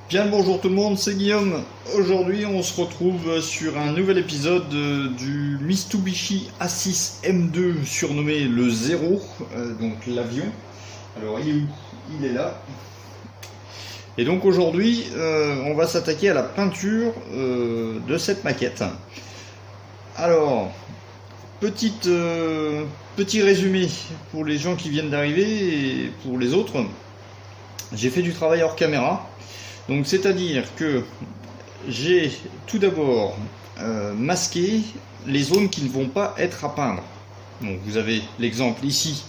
Bien le bonjour tout le monde, c'est Guillaume. Aujourd'hui on se retrouve sur un nouvel épisode du Mitsubishi A6 M2 surnommé le Zéro, donc l'avion. Alors il est où? Il est là. Et donc aujourd'hui on va s'attaquer à la peinture de cette maquette. Alors, petit résumé pour les gens qui viennent d'arriver et pour les autres. J'ai fait du travail hors caméra. Donc c'est-à-dire que j'ai tout d'abord masqué les zones qui ne vont pas être à peindre. Donc vous avez l'exemple ici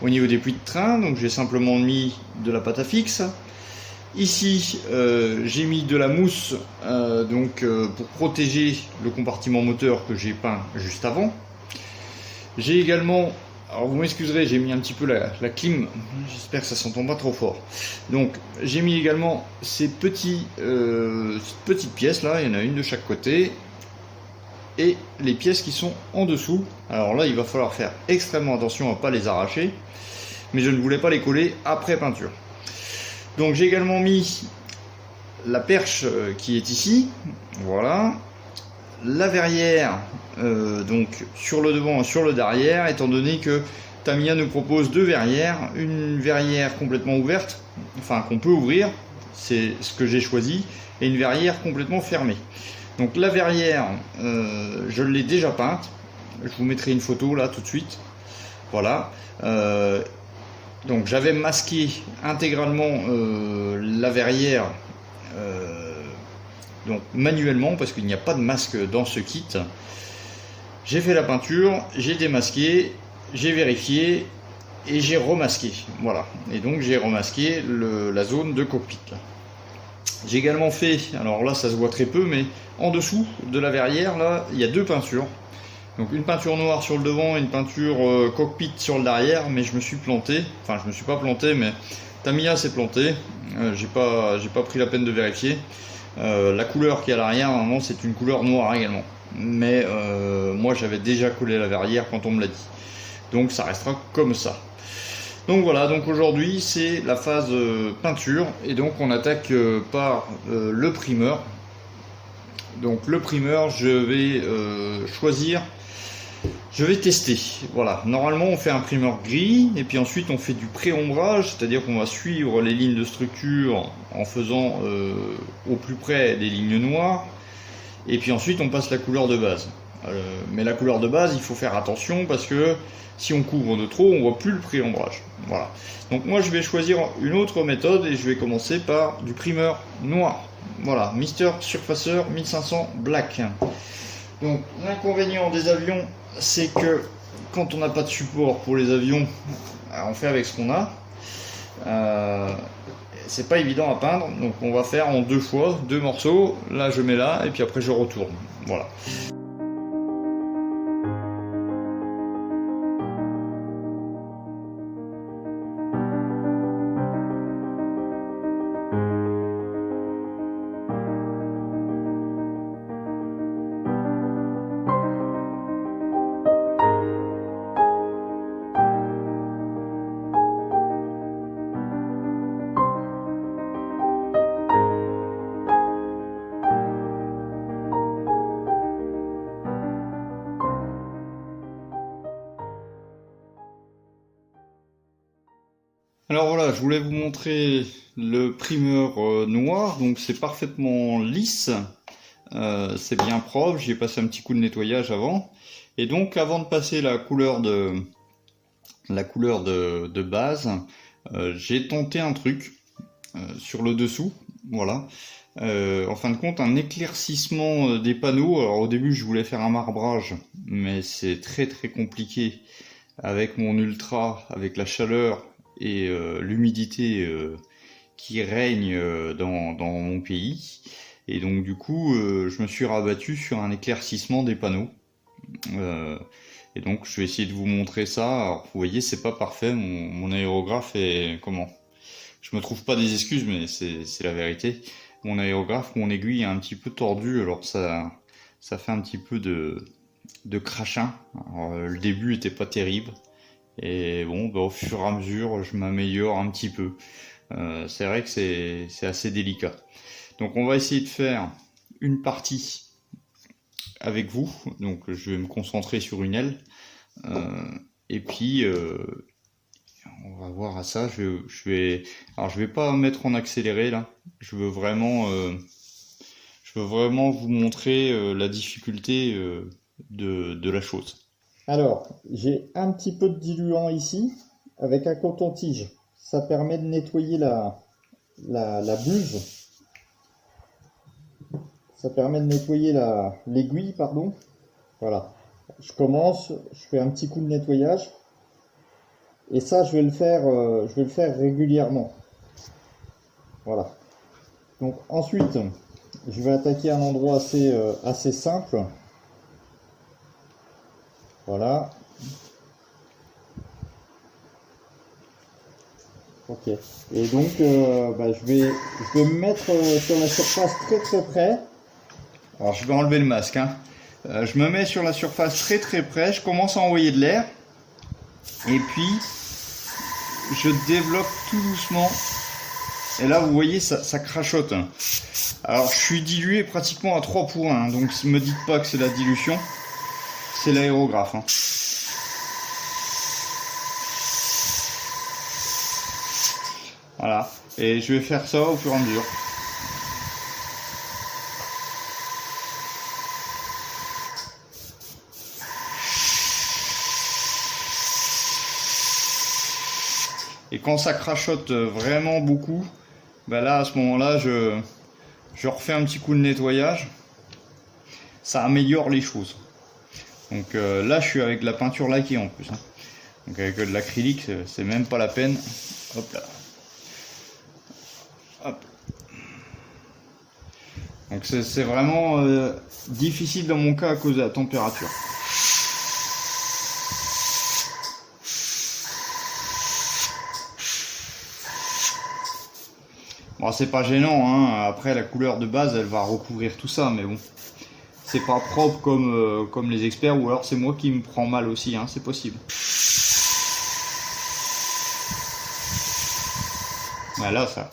au niveau des puits de train, donc j'ai simplement mis de la pâte à fixe. Ici j'ai mis de la mousse pour protéger le compartiment moteur que j'ai peint juste avant. J'ai également, alors vous m'excuserez, j'ai mis un petit peu la clim, j'espère que ça s'entend pas trop fort. Donc j'ai mis également ces petites pièces là, il y en a une de chaque côté, et les pièces qui sont en dessous. Alors là il va falloir faire extrêmement attention à ne pas les arracher, mais je ne voulais pas les coller après peinture. Donc j'ai également mis la perche qui est ici, voilà. La verrière, donc sur le devant et sur le derrière, étant donné que Tamiya nous propose deux verrières, une verrière complètement ouverte, enfin qu'on peut ouvrir, c'est ce que j'ai choisi, et une verrière complètement fermée. Donc la verrière, je l'ai déjà peinte, je vous mettrai une photo là tout de suite, voilà. Donc j'avais masqué intégralement la verrière donc manuellement parce qu'il n'y a pas de masque dans ce kit. J'ai fait la peinture, j'ai démasqué, j'ai vérifié et j'ai remasqué. Voilà. Et donc j'ai remasqué la zone de cockpit. J'ai également fait, alors là ça se voit très peu, mais en dessous de la verrière, là, il y a deux peintures. Donc une peinture noire sur le devant et une peinture cockpit sur le derrière, mais je me suis planté. Enfin, je me suis pas planté, mais Tamiya s'est planté. J'ai pas pris la peine de vérifier. La couleur qui est à l'arrière, normalement, c'est une couleur noire également. Mais moi, j'avais déjà collé la verrière quand on me l'a dit. Donc ça restera comme ça. Donc voilà, donc aujourd'hui, c'est la phase peinture. Et donc on attaque par le primeur. Donc le primeur, je vais choisir. Je vais tester. Voilà. Normalement, on fait un primeur gris et puis ensuite on fait du pré-ombrage, c'est-à-dire qu'on va suivre les lignes de structure en faisant au plus près des lignes noires. Et puis ensuite, on passe la couleur de base. Mais la couleur de base, il faut faire attention parce que si on couvre de trop, on voit plus le pré-ombrage. Voilà. Donc moi, je vais choisir une autre méthode et je vais commencer par du primeur noir. Voilà, Mister Surfacer 1500 Black. Donc l'inconvénient des avions, c'est que quand on n'a pas de support pour les avions, on fait avec ce qu'on a. C'est pas évident à peindre, donc on va faire en deux fois, deux morceaux. Là je mets là et puis après je retourne. Voilà. Alors voilà, je voulais vous montrer le primeur noir, donc c'est parfaitement lisse, c'est bien propre, j'ai passé un petit coup de nettoyage avant. Et donc avant de passer la couleur de base, j'ai tenté un truc sur le dessous, voilà. En fin de compte, un éclaircissement des panneaux. Alors au début, je voulais faire un marbrage, mais c'est très très compliqué avec mon ultra, avec la chaleur et l'humidité qui règne dans mon pays. Et donc du coup, je me suis rabattu sur un éclaircissement des panneaux. Euh, et donc je vais essayer de vous montrer ça. Alors, vous voyez, c'est pas parfait. Mon aérographe est comment? Je me trouve pas des excuses, mais c'est la vérité. Mon aérographe, mon aiguille est un petit peu tordue, alors ça fait un petit peu de crachin. Alors, le début était pas terrible. Et bon, bah, au fur et à mesure, je m'améliore un petit peu. C'est vrai que c'est assez délicat. Donc on va essayer de faire une partie avec vous. Donc je vais me concentrer sur une aile. Et puis on va voir à ça. Alors je vais pas mettre en accéléré là. Je veux vraiment vous montrer la difficulté de la chose. Alors, j'ai un petit peu de diluant ici, avec un coton-tige. Ça permet de nettoyer la buse. Ça permet de nettoyer l'aiguille, pardon. Voilà. Je commence, je fais un petit coup de nettoyage. Et ça, je vais le faire régulièrement. Voilà. Donc ensuite, je vais attaquer un endroit assez simple. Voilà. Ok. Et donc, je vais me mettre sur la surface très près. Alors, je vais enlever le masque. Hein. Je me mets sur la surface très près. Je commence à envoyer de l'air. Et puis, je développe tout doucement. Et là, vous voyez, ça crachote. Alors, je suis dilué pratiquement à 3 pour 1. Donc, ne me dites pas que c'est la dilution. C'est l'aérographe. Hein. Voilà. Et je vais faire ça au fur et à mesure. Et quand ça crachote vraiment beaucoup, ben là, à ce moment-là, je refais un petit coup de nettoyage. Ça améliore les choses. Donc là, je suis avec de la peinture laquée en plus. Hein. Donc avec de l'acrylique, c'est même pas la peine. Hop là. Hop. Donc c'est vraiment difficile dans mon cas à cause de la température. Bon, c'est pas gênant, hein. Après la couleur de base elle va recouvrir tout ça, mais bon, c'est pas propre comme les experts, ou alors c'est moi qui me prends mal aussi, hein. C'est possible. Voilà, ça,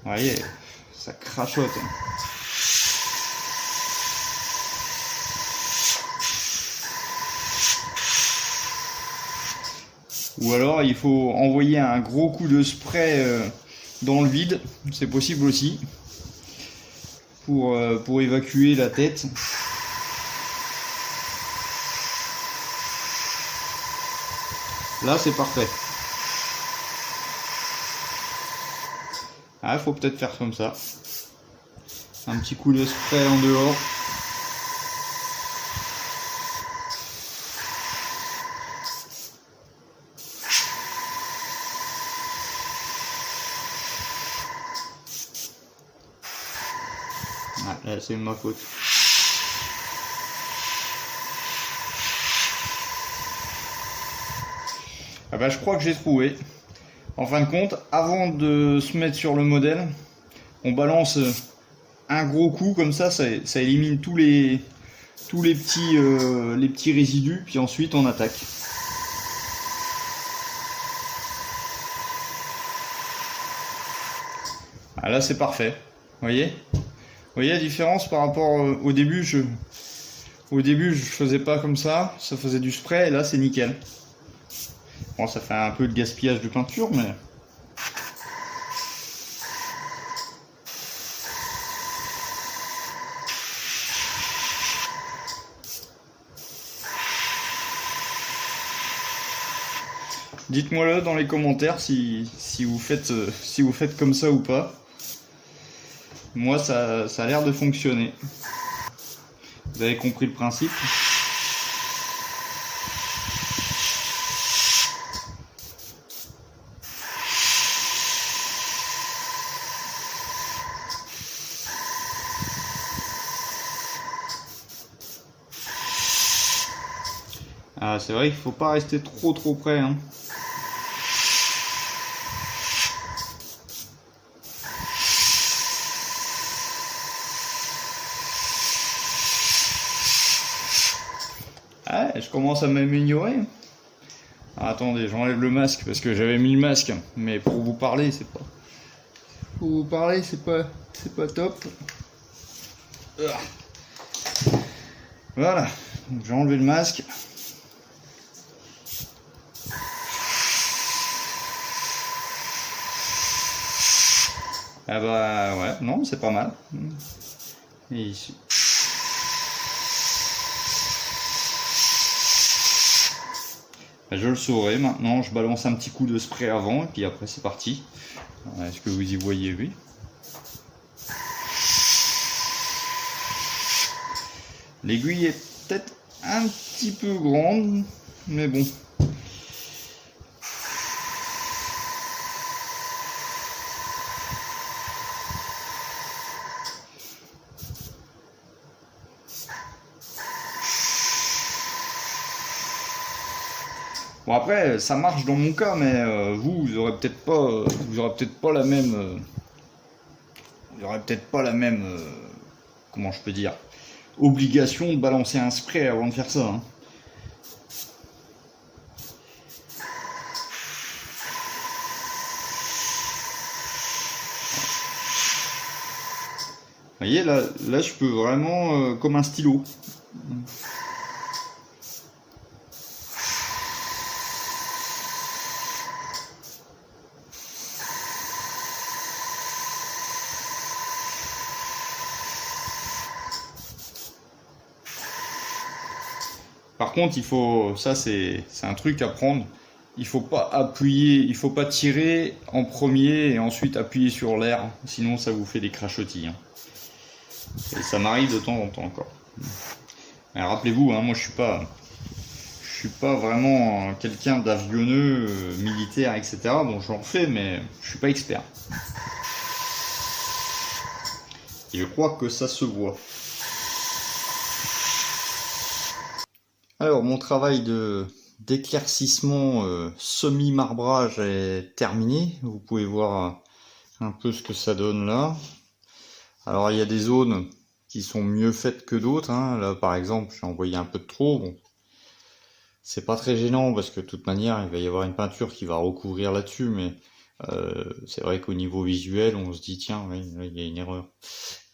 vous voyez, ça crachote. Ou alors il faut envoyer un gros coup de spray dans le vide, c'est possible aussi, pour évacuer la tête. Là c'est parfait. Ah, faut peut-être faire comme ça. Un petit coup de spray en dehors. Ah, là c'est ma faute. Ah bah, je crois que j'ai trouvé. En fin de compte, avant de se mettre sur le modèle, on balance un gros coup comme ça élimine tous les petits résidus, puis ensuite on attaque. Ah, là c'est parfait. Vous voyez la différence par rapport au début. Au début je faisais pas comme ça faisait du spray, et là c'est nickel. Bon, ça fait un peu de gaspillage de peinture, mais dites-moi-le dans les commentaires si vous faites comme ça ou pas. Moi, ça a l'air de fonctionner. Vous avez compris le principe. Ah, c'est vrai qu'il faut pas rester trop près. Hein. Ah, je commence à m'améliorer. Ah, attendez, j'enlève le masque parce que j'avais mis le masque, mais pour vous parler, c'est pas. Pour vous parler, c'est pas. c'est pas top. Voilà, donc j'ai enlevé le masque. Ah bah ouais, non, c'est pas mal. Et ici. Je le saurai maintenant, je balance un petit coup de spray avant et puis après c'est parti. Est-ce que vous y voyez? Oui. L'aiguille est peut-être un petit peu grande, mais bon. Bon après, ça marche dans mon cas, mais vous aurez peut-être pas la même, vous aurez peut-être pas la même, comment je peux dire, obligation de balancer un spray avant de faire ça. Hein. Vous voyez, là je peux vraiment, comme un stylo. Par contre, ça c'est un truc à prendre. Il faut pas appuyer, il faut pas tirer en premier et ensuite appuyer sur l'air, sinon ça vous fait des crachotis. Hein. Et ça m'arrive de temps en temps encore. Rappelez-vous, hein, moi je suis pas vraiment quelqu'un d'avionneux, militaire, etc. Bon, j'en fais, mais je suis pas expert. Et je crois que ça se voit. Alors, mon travail d'éclaircissement semi-marbrage est terminé. Vous pouvez voir un peu ce que ça donne là. Alors, il y a des zones qui sont mieux faites que d'autres. Hein. Là, par exemple, j'ai envoyé un peu de trop. Bon, c'est pas très gênant parce que de toute manière, il va y avoir une peinture qui va recouvrir là-dessus, mais c'est vrai qu'au niveau visuel, on se dit tiens, oui, il y a une erreur.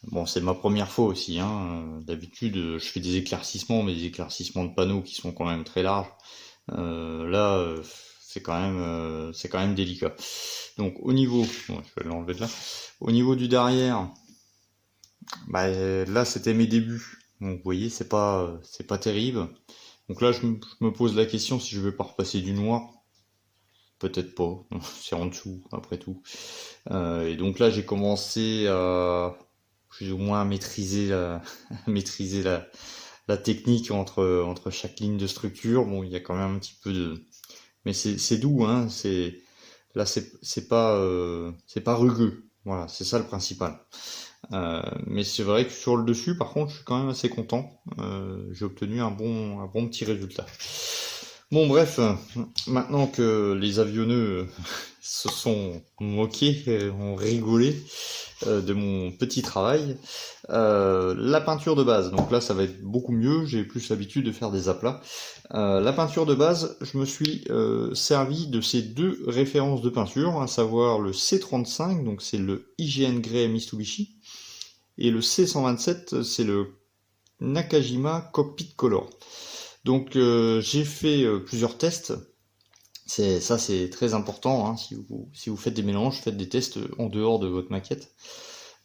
Bon, c'est ma première fois aussi. Hein. D'habitude, je fais des éclaircissements, mais des éclaircissements de panneaux qui sont quand même très larges. Là, c'est quand même délicat. Donc au niveau, bon, je vais l'enlever de là. Au niveau du derrière, bah, là c'était mes débuts. Donc vous voyez, c'est pas terrible. Donc là, je me pose la question si je vais pas repasser du noir. Peut-être pas. C'est en dessous, après tout. Et donc là, j'ai commencé à plus ou moins maîtriser maîtriser la technique entre chaque ligne de structure. Bon, il y a quand même un petit peu de, mais c'est doux, hein. Là, c'est pas rugueux. Voilà, c'est ça le principal. Mais c'est vrai que sur le dessus, par contre, je suis quand même assez content. J'ai obtenu un bon petit résultat. Bon, bref, maintenant que les avionneux se sont moqués, ont rigolé de mon petit travail, la peinture de base, donc là ça va être beaucoup mieux, j'ai plus l'habitude de faire des aplats. La peinture de base, je me suis servi de ces deux références de peinture, à savoir le C35, donc c'est le IGN Grey Mitsubishi, et le C127, c'est le Nakajima Cockpit Color. Donc j'ai fait plusieurs tests. Ça c'est très important, hein. Si vous faites des mélanges, faites des tests en dehors de votre maquette.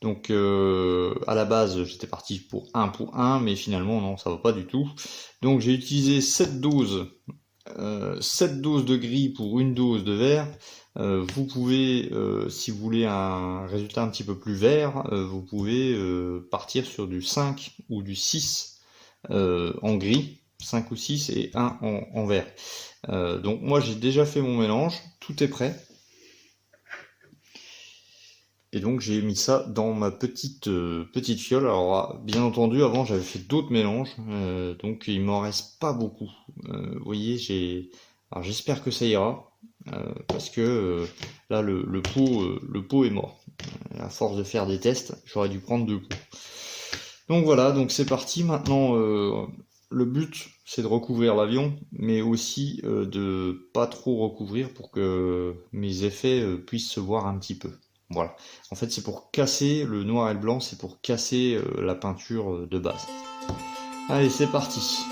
Donc à la base j'étais parti pour 1 mais finalement non, ça va pas du tout. Donc j'ai utilisé 7 doses, 7 doses de gris pour une dose de vert. Vous pouvez, si vous voulez un résultat un petit peu plus vert, vous pouvez partir sur du 5 ou du 6 en gris. 5 ou 6 et 1 en vert. Donc moi j'ai déjà fait mon mélange, tout est prêt. Et donc j'ai mis ça dans ma petite fiole. Alors bien entendu avant j'avais fait d'autres mélanges, donc il m'en reste pas beaucoup. Vous voyez, alors j'espère que ça ira, parce que là le pot est mort. À force de faire des tests, j'aurais dû prendre 2 pots. Donc voilà, donc c'est parti. Maintenant le but c'est de recouvrir l'avion, mais aussi de pas trop recouvrir pour que mes effets puissent se voir un petit peu. Voilà. En fait, c'est pour casser le noir et le blanc, c'est pour casser la peinture de base. Allez, c'est parti.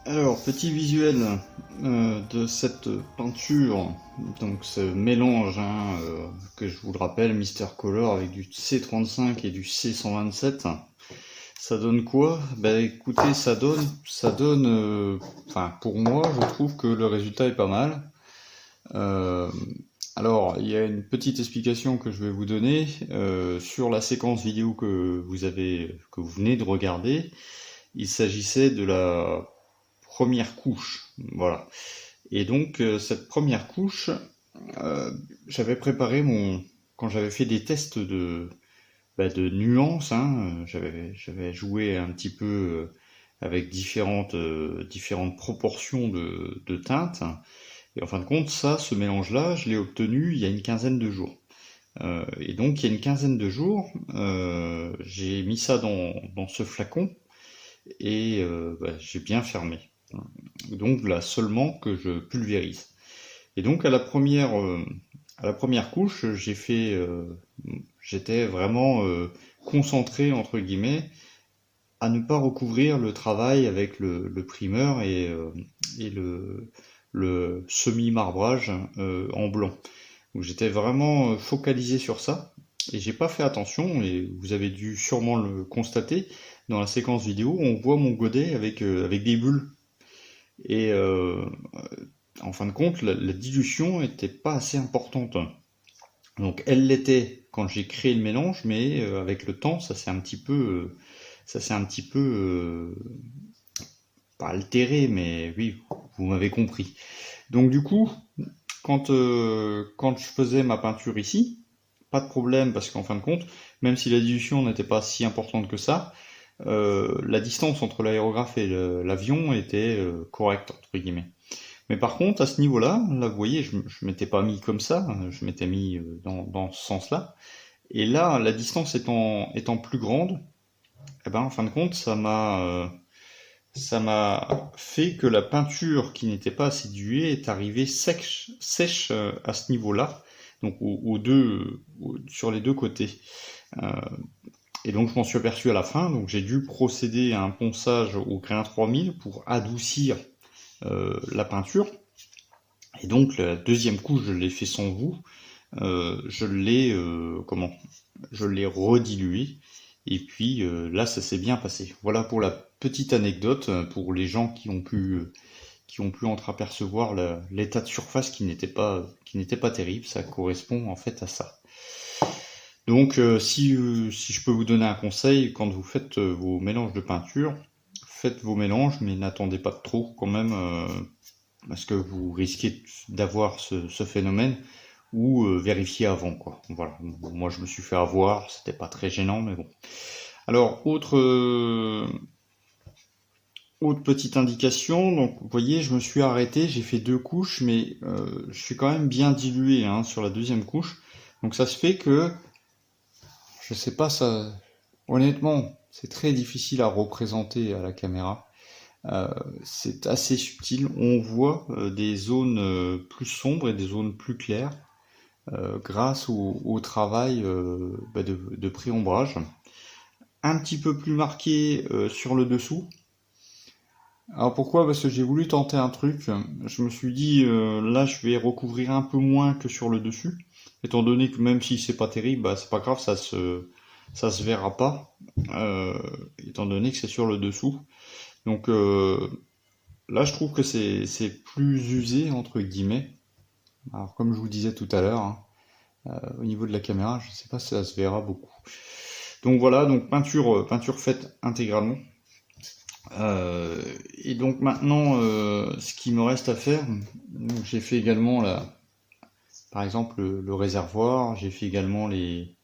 Alors, petit visuel de cette peinture, donc ce mélange que je vous le rappelle, Mister Color avec du C35 et du C127, ça donne quoi? Bah écoutez, enfin pour moi, je trouve que le résultat est pas mal. Alors, il y a une petite explication que je vais vous donner sur la séquence vidéo que vous venez de regarder. Il s'agissait de la première couche, voilà. Et donc cette première couche, j'avais préparé quand j'avais fait des tests de nuances, hein, j'avais joué un petit peu avec différentes proportions de teintes. Et en fin de compte, ce mélange-là, je l'ai obtenu il y a une quinzaine de jours. Et donc, il y a une quinzaine de jours, j'ai mis ça dans ce flacon et j'ai bien fermé. Donc là seulement que je pulvérise. Et donc à la première couche, j'étais vraiment concentré entre guillemets à ne pas recouvrir le travail avec le primeur et le semi-marbrage en blanc. Donc j'étais vraiment focalisé sur ça. Et j'ai pas fait attention, et vous avez dû sûrement le constater, dans la séquence vidéo, on voit mon godet avec des bulles. Et en fin de compte, la dilution n'était pas assez importante. Donc elle l'était quand j'ai créé le mélange, mais avec le temps, ça s'est un petit peu, pas altéré, mais oui, vous m'avez compris. Donc du coup, quand je faisais ma peinture ici, pas de problème parce qu'en fin de compte, même si la dilution n'était pas si importante que ça, la distance entre l'aérographe et l'avion était correcte, entre guillemets. Mais par contre, à ce niveau-là, là, vous voyez, je m'étais pas mis comme ça, je m'étais mis dans ce sens-là. Et là, la distance étant plus grande, eh ben, en fin de compte, ça m'a fait que la peinture qui n'était pas assez diluée est arrivée sèche à ce niveau-là, donc sur les deux côtés. Et donc je m'en suis aperçu à la fin, donc j'ai dû procéder à un ponçage au grain 3000 pour adoucir la peinture. Et donc la deuxième couche, je l'ai fait sans vous. Je l'ai redilué. Et puis là, ça s'est bien passé. Voilà pour la petite anecdote pour les gens qui ont pu entreapercevoir l'état de surface qui n'était pas terrible. Ça correspond en fait à ça. Donc si je peux vous donner un conseil, quand vous faites vos mélanges de peinture, faites vos mélanges, mais n'attendez pas trop quand même, parce que vous risquez d'avoir ce phénomène, ou vérifier avant, quoi. Voilà. Moi je me suis fait avoir, c'était pas très gênant, mais bon. Alors autre petite indication, donc vous voyez, je me suis arrêté, j'ai fait 2 couches, mais je suis quand même bien dilué sur la deuxième couche. Donc ça se fait que, je sais pas, ça, honnêtement, c'est très difficile à représenter à la caméra. C'est assez subtil, on voit des zones plus sombres et des zones plus claires grâce au travail de pré-ombrage. Un petit peu plus marqué sur le dessous. Alors pourquoi? Parce que j'ai voulu tenter un truc. Je me suis dit, là je vais recouvrir un peu moins que sur le dessus, étant donné que même si c'est pas terrible, bah, c'est pas grave, ça se verra pas, étant donné que c'est sur le dessous. Donc là je trouve que c'est plus usé entre guillemets. Alors comme je vous disais tout à l'heure, au niveau de la caméra, je sais pas si ça se verra beaucoup. Donc voilà, donc peinture faite intégralement. Et donc maintenant, ce qui me reste à faire, j'ai fait également par exemple le réservoir, j'ai fait également les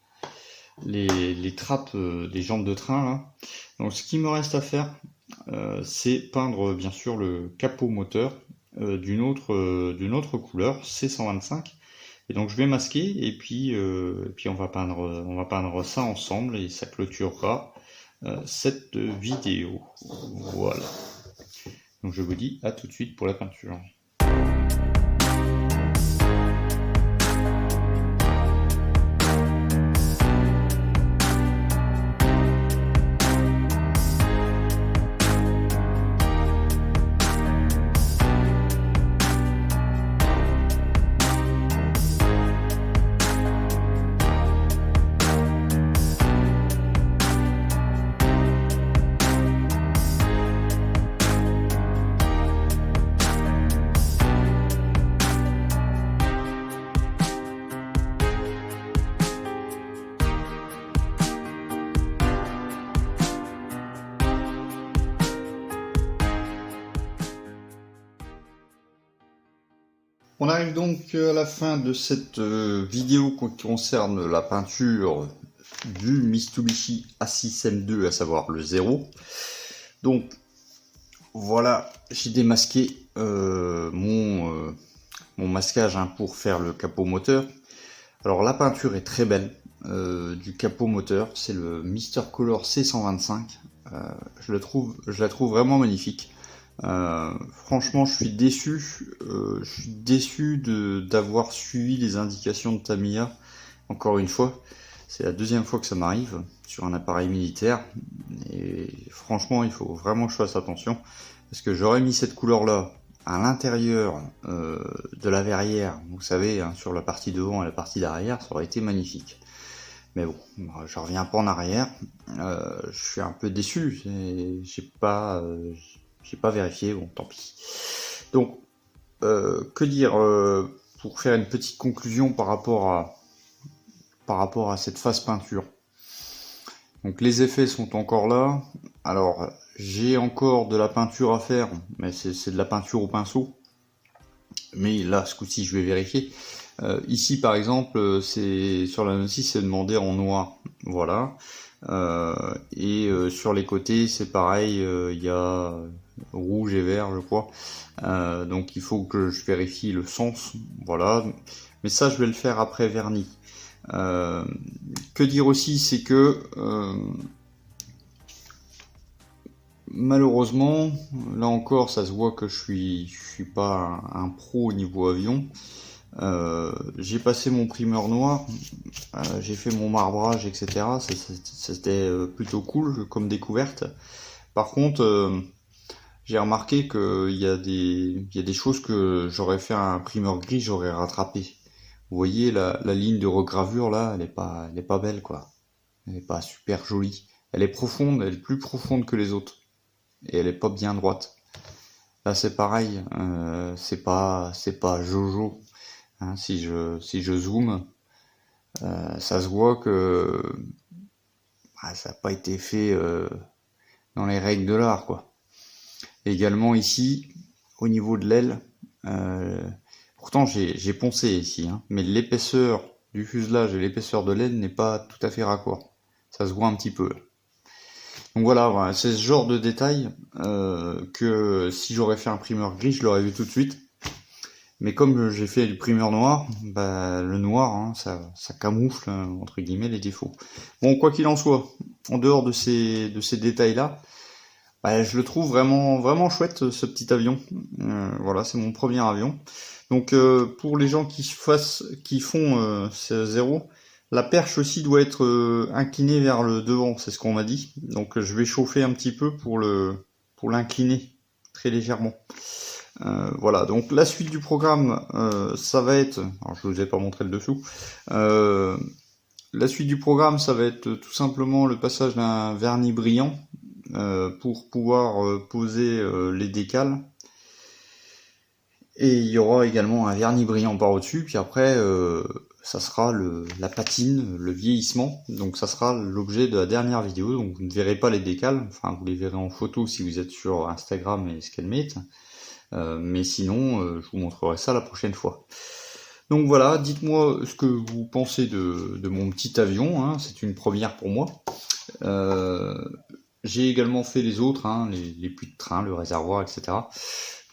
trappes des jambes de train là. Donc ce qui me reste à faire, c'est peindre bien sûr le capot moteur d'une autre couleur, C125. Et donc je vais masquer et puis on va peindre ça ensemble et ça clôturera cette vidéo. Voilà. Donc je vous dis à tout de suite pour la peinture. On arrive donc à la fin de cette vidéo qui concerne la peinture du Mitsubishi A6M2, à savoir le 0. Donc voilà, j'ai démasqué mon masquage pour faire le capot moteur. Alors la peinture est très belle du capot moteur, c'est le Mr Color C125. Je la trouve vraiment magnifique. Franchement, je suis déçu d'avoir suivi les indications de Tamiya. Encore une fois, c'est la deuxième fois que ça m'arrive sur un appareil militaire. Et franchement, il faut vraiment que je fasse attention. Parce que j'aurais mis cette couleur-là à l'intérieur de la verrière, vous savez, sur la partie devant et la partie d'arrière, ça aurait été magnifique. Mais bon, je reviens pas en arrière. Je suis un peu déçu. J'ai pas vérifié. Bon, tant pis. Donc, que dire pour faire une petite conclusion par rapport à cette phase peinture. Donc les effets sont encore là. Alors j'ai encore de la peinture à faire, mais c'est de la peinture au pinceau. Mais là, ce coup-ci, je vais vérifier. Ici, par exemple, c'est sur la notice, c'est demandé en noir. Voilà. Sur les côtés, c'est pareil. Il y a rouge et vert, je crois. Donc il faut que je vérifie le sens. Voilà. Mais ça, je vais le faire après vernis. Que dire aussi, c'est que malheureusement, là encore, ça se voit que je suis pas un pro au niveau avion. J'ai passé mon primeur noir, j'ai fait mon marbrage, etc. C'était plutôt cool comme découverte. Par contre, j'ai remarqué qu'il y a des choses que j'aurais fait un primeur gris, j'aurais rattrapé. Vous voyez la ligne de regravure là, elle est pas belle quoi. Elle est pas super jolie. Elle est profonde, elle est plus profonde que les autres. Et elle est pas bien droite. Là c'est pareil, c'est pas Jojo. Hein, si je zoome, ça se voit que ça n'a pas été fait dans les règles de l'art quoi. Également ici, au niveau de l'aile, pourtant j'ai poncé ici, hein, mais l'épaisseur du fuselage et l'épaisseur de l'aile n'est pas tout à fait raccord. Ça se voit un petit peu. Donc voilà, c'est ce genre de détail que si j'aurais fait un primeur gris, je l'aurais vu tout de suite. Mais comme j'ai fait du primeur noir, le noir, hein, ça camoufle entre guillemets les défauts. Bon, quoi qu'il en soit, en dehors de ces détails-là, je le trouve vraiment chouette ce petit avion. Voilà, c'est mon premier avion. Donc pour les gens qui font zéro, la perche aussi doit être inclinée vers le devant, c'est ce qu'on m'a dit. Donc je vais chauffer un petit peu pour l'incliner très légèrement. Voilà, donc la suite du programme, ça va être, alors je vous ai pas montré le dessous, la suite du programme, ça va être tout simplement le passage d'un vernis brillant pour pouvoir poser les décals. Et il y aura également un vernis brillant par au-dessus, puis après, ça sera la patine, le vieillissement, donc ça sera l'objet de la dernière vidéo, donc vous ne verrez pas les décals, enfin vous les verrez en photo si vous êtes sur Instagram et Scanmate. Mais sinon, je vous montrerai ça la prochaine fois. Donc voilà, dites-moi ce que vous pensez de mon petit avion, hein, c'est une première pour moi. J'ai également fait les autres, hein, les puits de train, le réservoir, etc.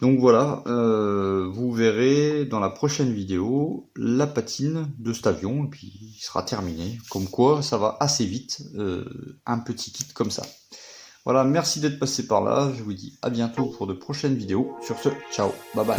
Donc voilà, vous verrez dans la prochaine vidéo la patine de cet avion, et puis il sera terminé. Comme quoi, ça va assez vite, un petit kit comme ça. Voilà, merci d'être passé par là, je vous dis à bientôt pour de prochaines vidéos. Sur ce, ciao, bye bye.